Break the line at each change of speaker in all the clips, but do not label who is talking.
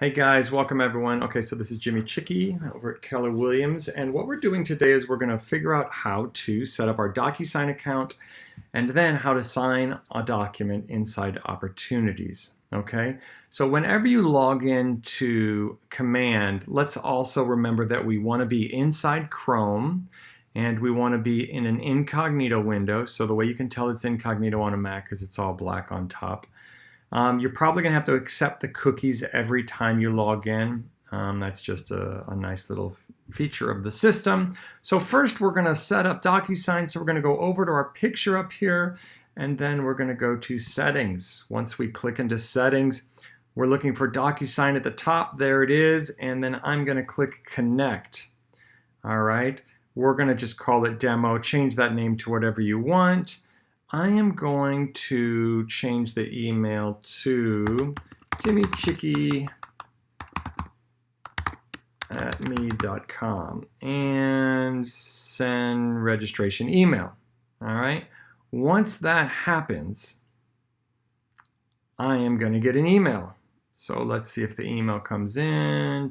Hey guys, welcome everyone. Okay, so this is Jimmy Chicky over at Keller Williams, and what we're doing today is we're going to figure out how to set up our Docusign account and then how to sign a document inside Opportunities. Okay, so whenever you log into Command, let's also remember that we want to be inside Chrome and we want to be in an incognito window. So the way you can tell it's incognito on a Mac is it's all black on top. You're probably going to have to accept the cookies every time you log in. That's just a nice little feature of the system. So first we're going to set up Docusign. So we're going to go over to our picture up here, and then we're going to go to Settings. Once we click into Settings, we're looking for Docusign at the top. There it is. And then I'm going to click Connect. All right. We're going to just call it Demo. Change that name to whatever you want. I am going to change the email to jimmychicky@me.com and send registration email. All right. Once that happens, I am going to get an email. So let's see if the email comes in.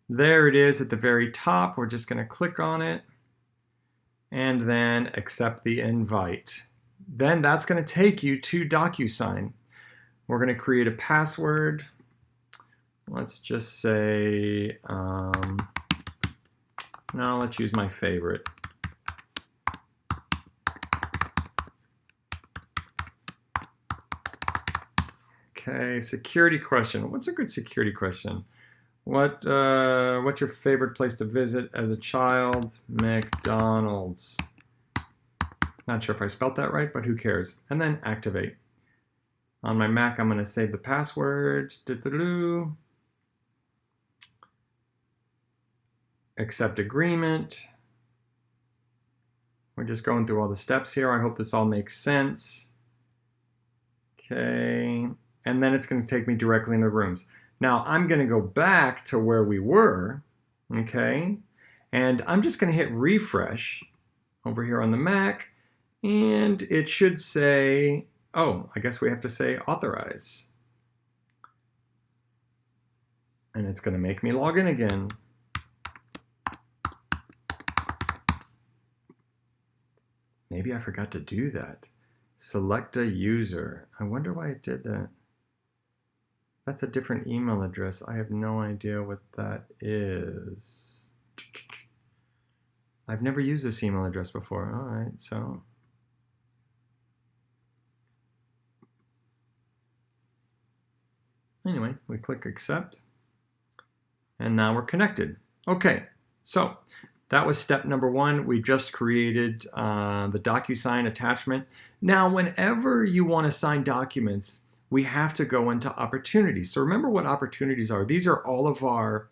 There it is at the very top. We're just going to click on it and then accept the invite. Then that's going to take you to Docusign. We're going to create a password. Let's just say, no, let's use my favorite. Okay, security question. What's a good security question? What's your favorite place to visit as a child? McDonald's. Not sure if I spelled that right, but who cares? And then activate. On my Mac, I'm going to save the password. Accept agreement. We're just going through all the steps here. I hope this all makes sense. Okay. And then it's going to take me directly into rooms. Now I'm going to go back to where we were, okay? And I'm just going to hit refresh over here on the Mac, and it should say, oh, I guess we have to say authorize. And it's going to make me log in again. Maybe I forgot to do that. Select a user. I wonder why it did that. That's a different email address. I have no idea what that is. I've never used this email address before. All right, so. Anyway, we click accept. And now we're connected. Okay, so that was step number one. We just created the Docusign attachment. Now, whenever you want to sign documents, we have to go into opportunities. So remember what opportunities are. These are all of our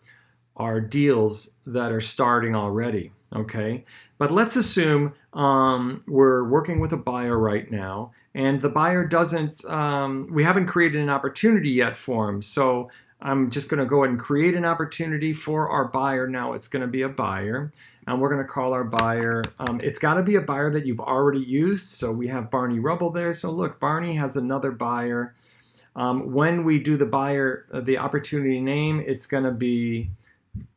deals that are starting already, okay? But let's assume we're working with a buyer right now, and the buyer doesn't, we haven't created an opportunity yet for him. So I'm just gonna go ahead and create an opportunity for our buyer. Now it's gonna be a buyer, and we're gonna call our buyer, it's gotta be a buyer that you've already used. So we have Barney Rubble there. So look, Barney has another buyer. When we do the buyer, the opportunity name, it's gonna be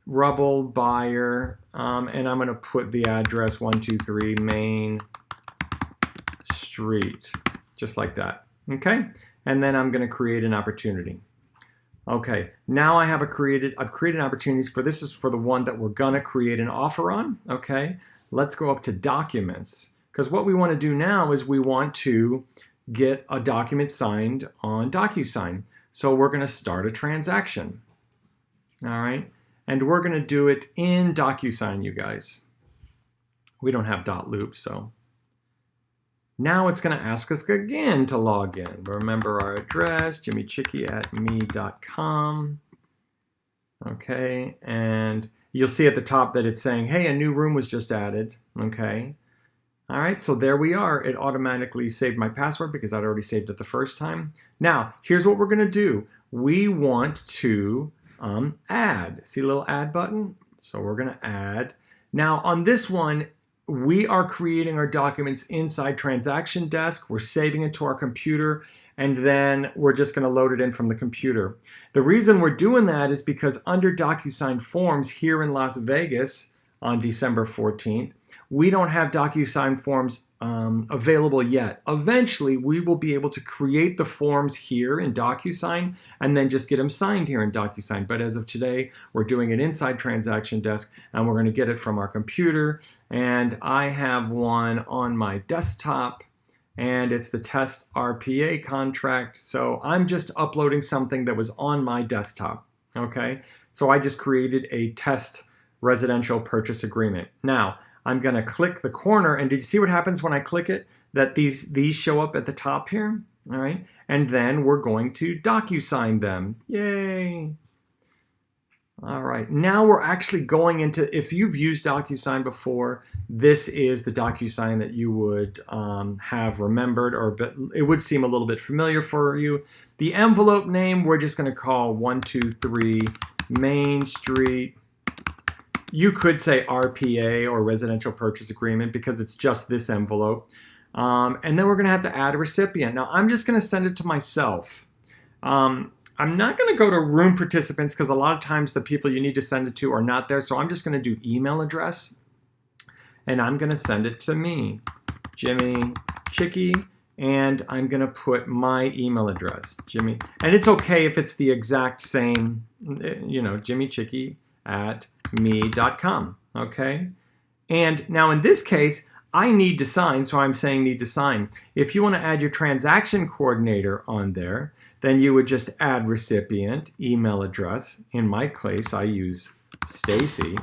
Rubble buyer, and I'm gonna put the address 123 Main Street, just like that, okay? And then I'm gonna create an opportunity. Okay, now I've created opportunities for, this is for the one that we're gonna create an offer on, okay? Let's go up to documents, because what we wanna do now is we want to get a document signed on Docusign. So we're gonna start a transaction, all right? And we're gonna do it in Docusign, you guys. We don't have .loop, so. Now it's gonna ask us again to log in. Remember our address, jimmychicky@me.com. Okay, and you'll see at the top that it's saying, hey, a new room was just added, okay? All right, so there we are. It automatically saved my password because I'd already saved it the first time. Now, here's what we're gonna do. We want to add. See the little add button? So we're gonna add. Now on this one, we are creating our documents inside Transaction Desk. We're saving it to our computer, and then we're just going to load it in from the computer. The reason we're doing that is because under Docusign Forms here in Las Vegas on December 14th, we don't have Docusign Forms available yet. Eventually, we will be able to create the forms here in Docusign and then just get them signed here in Docusign. But as of today, we're doing it inside Transaction Desk, and we're going to get it from our computer. And I have one on my desktop, and it's the test RPA contract. So I'm just uploading something that was on my desktop, okay? So I just created a test residential purchase agreement. Now, I'm gonna click the corner, and did you see what happens when I click it? That these show up at the top here, all right? And then we're going to DocuSign them, yay. All right, now we're actually going into, if you've used DocuSign before, this is the DocuSign that you would have remembered, or it would seem a little bit familiar for you. The envelope name, we're just gonna call 123 Main Street. You could say RPA or Residential Purchase Agreement because it's just this envelope. And then we're gonna have to add a recipient. Now I'm just gonna send it to myself. I'm not gonna go to room participants because a lot of times the people you need to send it to are not there. So I'm just gonna do email address, and I'm gonna send it to me, Jimmy Chicky, and I'm gonna put my email address, Jimmy. And it's okay if it's the exact same, you know, jimmychicky@me.com, okay? And now in this case, I need to sign, so I'm saying need to sign. If you want to add your transaction coordinator on there, then you would just add recipient, email address. In my case, I use Stacy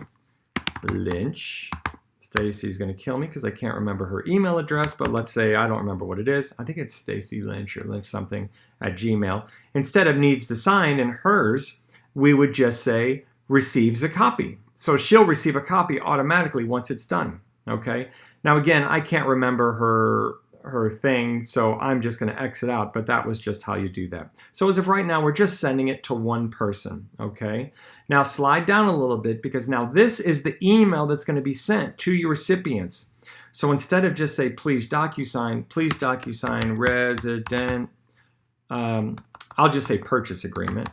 Lynch. Stacy's going to kill me because I can't remember her email address, but let's say I don't remember what it is. I think it's Stacy Lynch or Lynch something at Gmail. Instead of needs to sign in hers, we would just say receives a copy. So she'll receive a copy automatically once it's done, okay? Now again, I can't remember her thing, so I'm just gonna exit out, but that was just how you do that. So as of right now, we're just sending it to one person, okay? Now slide down a little bit because now this is the email that's gonna be sent to your recipients. So instead of just say, please DocuSign resident, I'll just say purchase agreement.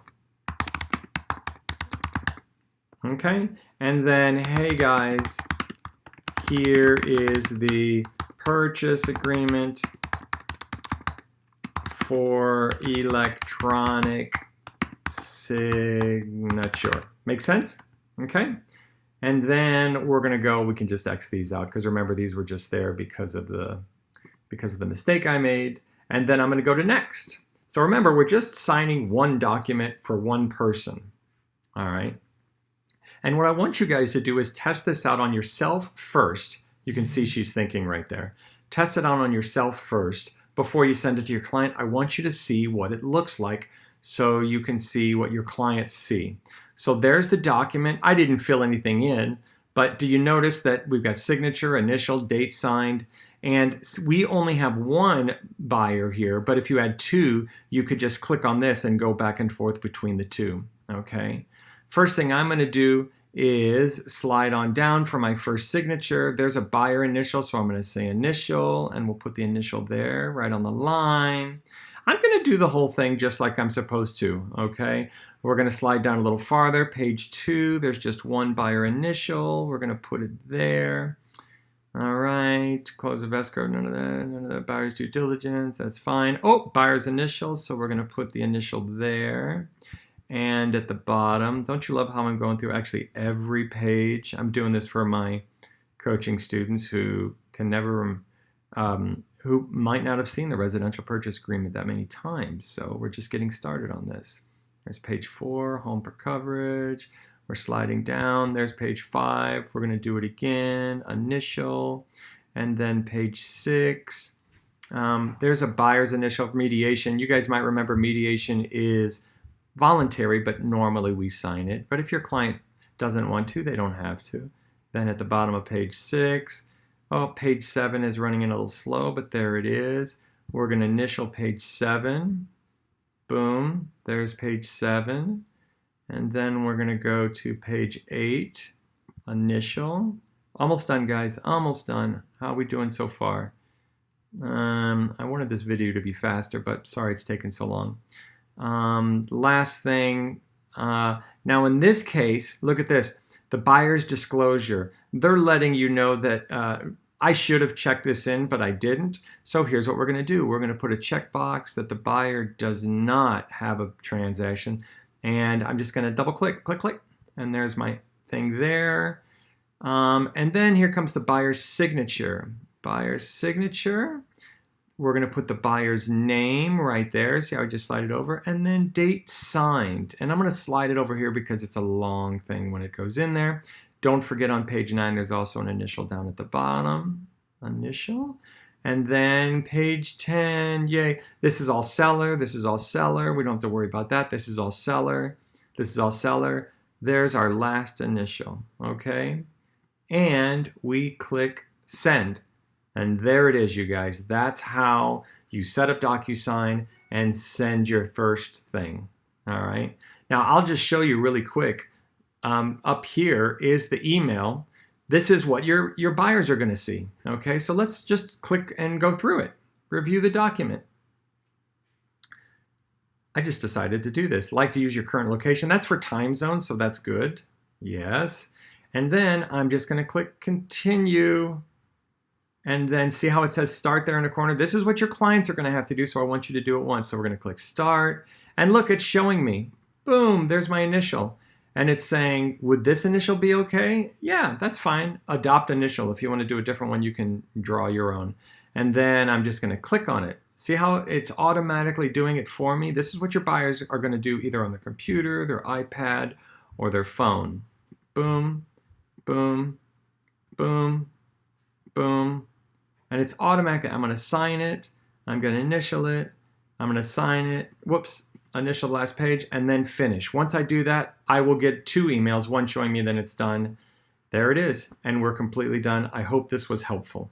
Okay, and then, hey guys, here is the purchase agreement for electronic signature. Make sense? Okay, and then we're gonna go, we can just X these out because remember these were just there because of the mistake I made. And then I'm gonna go to next. So remember, we're just signing one document for one person, all right? And what I want you guys to do is test this out on yourself first. You can see she's thinking right there. Test it out on yourself first before you send it to your client. I want you to see what it looks like so you can see what your clients see. So there's the document. I didn't fill anything in, but do you notice that we've got signature, initial, date signed, and we only have one buyer here, but if you had two, you could just click on this and go back and forth between the two, okay? First thing I'm gonna do is slide on down for my first signature. There's a buyer initial, so I'm gonna say initial, and we'll put the initial there, right on the line. I'm gonna do the whole thing just like I'm supposed to, okay? We're gonna slide down a little farther, page 2, there's just one buyer initial. We're gonna put it there. All right, close of escrow, none of that, buyer's due diligence, that's fine. Oh, buyer's initial, so we're gonna put the initial there. And at the bottom, don't you love how I'm going through actually every page? I'm doing this for my coaching students who can never, who might not have seen the residential purchase agreement that many times. So we're just getting started on this. There's page 4, home for coverage. We're sliding down. There's page 5. We're going to do it again, initial. And then page 6. There's a buyer's initial for mediation. You guys might remember mediation is voluntary, but normally we sign it. But if your client doesn't want to, they don't have to. Then at the bottom of page 6, oh, page 7 is running in a little slow, but there it is. We're going to initial page 7. Boom, there's page 7. And then we're going to go to page 8, initial. Almost done, guys, almost done. How are we doing so far? I wanted this video to be faster, but sorry it's taken so long. Last thing, now in this case, look at this, the buyer's disclosure. They're letting you know that I should have checked this in, but I didn't. So here's what we're going to do. We're going to put a checkbox that the buyer does not have a transaction. And I'm just going to double click, click, click. And there's my thing there. And then here comes the buyer's signature. Buyer's signature. We're going to put the buyer's name right there. See how I just slide it over? And then date signed. And I'm going to slide it over here because it's a long thing when it goes in there. Don't forget on page 9, there's also an initial down at the bottom. Initial. And then page 10, yay. This is all seller. This is all seller. We don't have to worry about that. This is all seller. This is all seller. There's our last initial. Okay. And we click send. And there it is, you guys. That's how you set up Docusign and send your first thing. All right. Now, I'll just show you really quick. Up here is the email. This is what your buyers are going to see. Okay, so let's just click and go through it. Review the document. I just decided to do this. Like to use your current location. That's for time zones, so that's good. Yes. And then I'm just going to click continue. And then see how it says start there in the corner. This is what your clients are going to have to do, so I want you to do it once. So we're going to click start. And look, it's showing me. Boom, there's my initial. And it's saying, would this initial be okay? Yeah, that's fine. Adopt initial. If you want to do a different one, you can draw your own. And then I'm just going to click on it. See how it's automatically doing it for me? This is what your buyers are going to do either on their computer, their iPad, or their phone. Boom, boom, boom, boom. And it's automatic. I'm going to sign it. I'm going to initial it. I'm going to sign it. Whoops. Initial last page, and then finish. Once I do that, I will get 2 emails, one showing me that it's done. There it is, and we're completely done. I hope this was helpful.